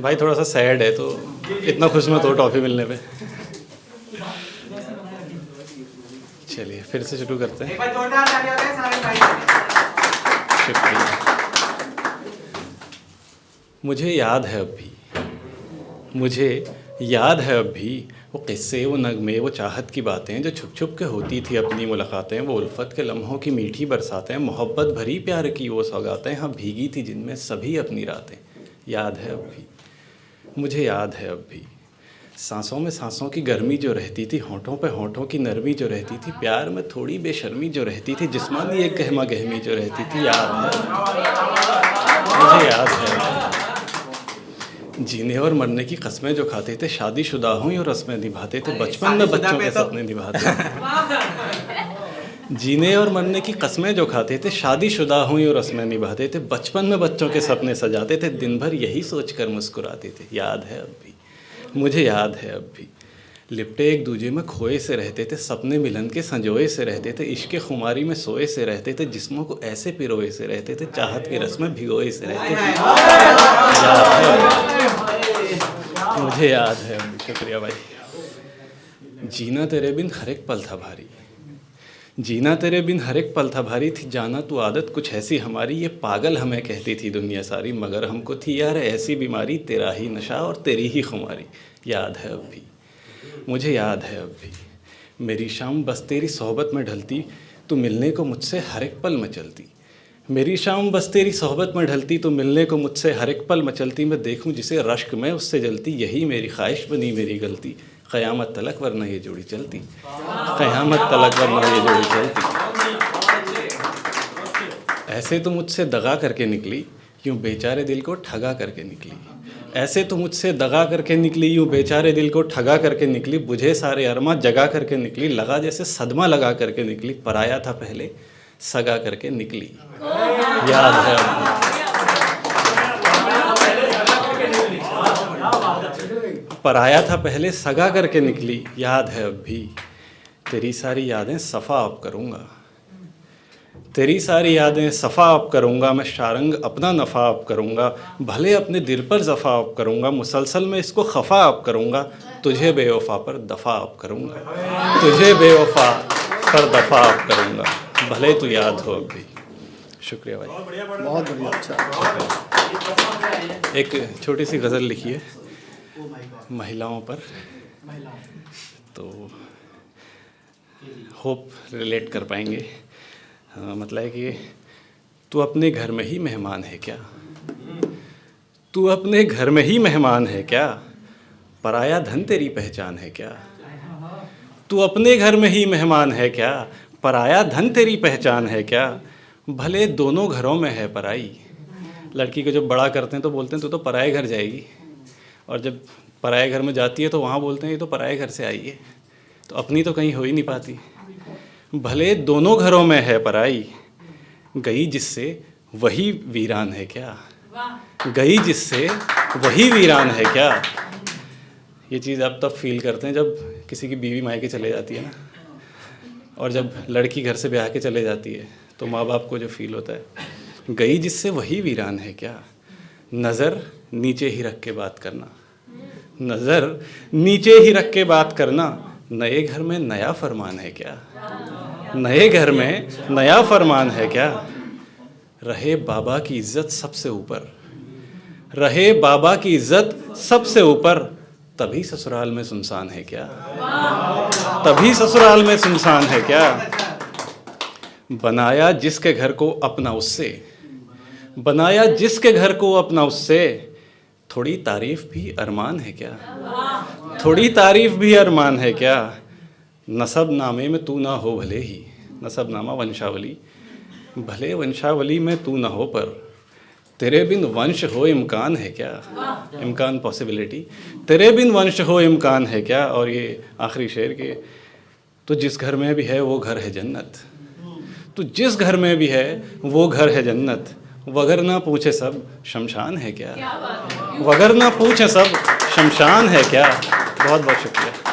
भाई थोड़ा सा सैड है तो इतना खुश मत हो टॉफ़ी मिलने पे। चलिए फिर से शुरू करते हैं। शुक्रिया। मुझे याद है अब भी, मुझे याद है अब भी वो किस्से, वो नगमे, वो चाहत की बातें जो छुप छुप के होती थी अपनी मुलाकातें, वो उल्फत के लम्हों की मीठी बरसातें, मोहब्बत भरी प्यार की वो सौगातें, हाँ भीगी थी जिनमें सभी अपनी रातें। याद है अब भी, मुझे याद है अब भी सांसों में सांसों की गर्मी जो रहती थी, होंठों पे होंठों की नरमी जो रहती थी, प्यार में थोड़ी बेशर्मी जो रहती थी, जिस्मानी एक गहमा गहमी जो रहती थी। याद है, मुझे याद है। जीने और मरने की कस्में जो खाते थे, शादीशुदा हुई और रस्में निभाते थे, बचपन में बच्चों के सपने निभाते थे। जीने और मरने की कस्में जो खाते थे, शादीशुदा हुई और रस्में निभाते थे, बचपन में बच्चों के सपने सजाते थे, दिन भर यही सोचकर मुस्कुराते थे। याद है अब भी, मुझे याद है अब भी। लिपटे एक दूजे में खोए से रहते थे, सपने मिलन के संजोए से रहते थे, इश्क खुमारी में सोए से रहते थे, जिस्मों को ऐसे पिरोए से रहते थे, चाहत की रस्में भिगोए से रहते थे। याद है, मुझे याद है। शुक्रिया भाई। जीना तेरे बिन हर एक पल था भारी, जीना तेरे बिन हर एक पल था भारी, थी जाना तू आदत कुछ ऐसी हमारी, ये पागल हमें कहती थी दुनिया सारी, मगर हमको थी यार ऐसी बीमारी, तेरा ही नशा और तेरी ही खुमारी। याद है अब भी, मुझे याद है अब भी। मेरी शाम बस तेरी सोहबत में ढलती, तू मिलने को मुझसे हर एक पल मचलती। मेरी शाम बस तेरी सोहबत में ढलती, तो मिलने को मुझसे हर एक पल मचलती, मैं देखूं जिसे रश्क में उससे जलती, यही मेरी ख्वाहिश बनी मेरी गलती, क़यामत तलक वरना ये जोड़ी चलती, क़यामत तलक वरना ये जोड़ी चलती। ऐसे तो मुझसे दगा करके निकली, यूँ बेचारे दिल को ठगा करके निकली। ऐसे तो मुझसे दगा करके निकली, यूँ बेचारे दिल को ठगा करके निकली, बुझे सारे अरमा जगा करके निकली, लगा जैसे सदमा लगा करके निकली, पराया था पहले सगा करके निकली। याद है अब, पराया था पहले सगा करके निकली। याद है अब भी, तेरी सारी यादें सफ़ा अब करूँगा, तेरी सारी यादें सफ़ा अब करूँगा, मैं शारंग अपना नफ़ा अब करूँगा, भले अपने दिल पर जफ़ा अब करूँगा, मुसलसल में इसको खफ़ा अब करूँगा, तुझे बेवफ़ा पर दफ़ा अब करूँगा, तुझे बेवफ़ा पर दफ़ा अब करूँगा, भले तू याद हो अब भी। शुक्रिया भाई, बहुत बढ़िया। अच्छा, एक छोटी सी गज़ल लिखी है महिलाओं पर, तो होप रिलेट कर पाएंगे। मतलब है कि तू अपने घर में ही मेहमान है क्या, तू अपने घर में ही मेहमान है क्या, पराया धन तेरी पहचान है क्या, तू अपने घर में ही मेहमान है क्या, पराया धन तेरी पहचान है क्या, भले दोनों घरों में है पराई। लड़की को जब बड़ा करते हैं तो बोलते हैं तू तो पराए घर जाएगी, और जब पराए घर में जाती है तो वहाँ बोलते हैं ये तो पराए घर से आई है, तो अपनी तो कहीं हो ही नहीं पाती। भले दोनों घरों में है पराई, गई जिससे वही वीरान है क्या, गई जिससे वही वीरान है क्या। ये चीज़ आप तब फील करते हैं जब किसी की बीवी मायके चले जाती है ना, और जब लड़की घर से ब्याह के चले जाती है तो माँ बाप को जो फील होता है, गई जिससे वही वीरान है क्या। नज़र नीचे ही रख के बात करना, नज़र नीचे ही रख के बात करना, नए घर में नया फरमान है क्या, नए घर में नया फरमान है क्या। रहे बाबा की इज़्ज़त सबसे ऊपर, रहे बाबा की इज़्ज़त सबसे ऊपर, तभी ससुराल में सुनसान है क्या, तभी ससुराल में सुनसान है क्या। बनाया जिसके घर को अपना उससे, बनाया जिसके घर को अपना उससे, थोड़ी तारीफ़ भी अरमान है क्या, थोड़ी तारीफ़ भी अरमान है क्या। नसब नामे में तू ना हो भले ही, नसब नामा वंशावली, भले वंशावली में तू ना हो, पर तेरे बिन वंश हो इम्कान है क्या, इम्कान पॉसिबिलिटी, तेरे बिन वंश हो इम्कान है क्या। और ये आखिरी शेर के, तो जिस घर में भी है वो घर है जन्नत, तो जिस घर में भी है वो घर है जन्नत, वगर ना पूछे सब शमशान है क्या, वगर ना पूछे सब शमशान है क्या। बहुत बहुत शुक्रिया।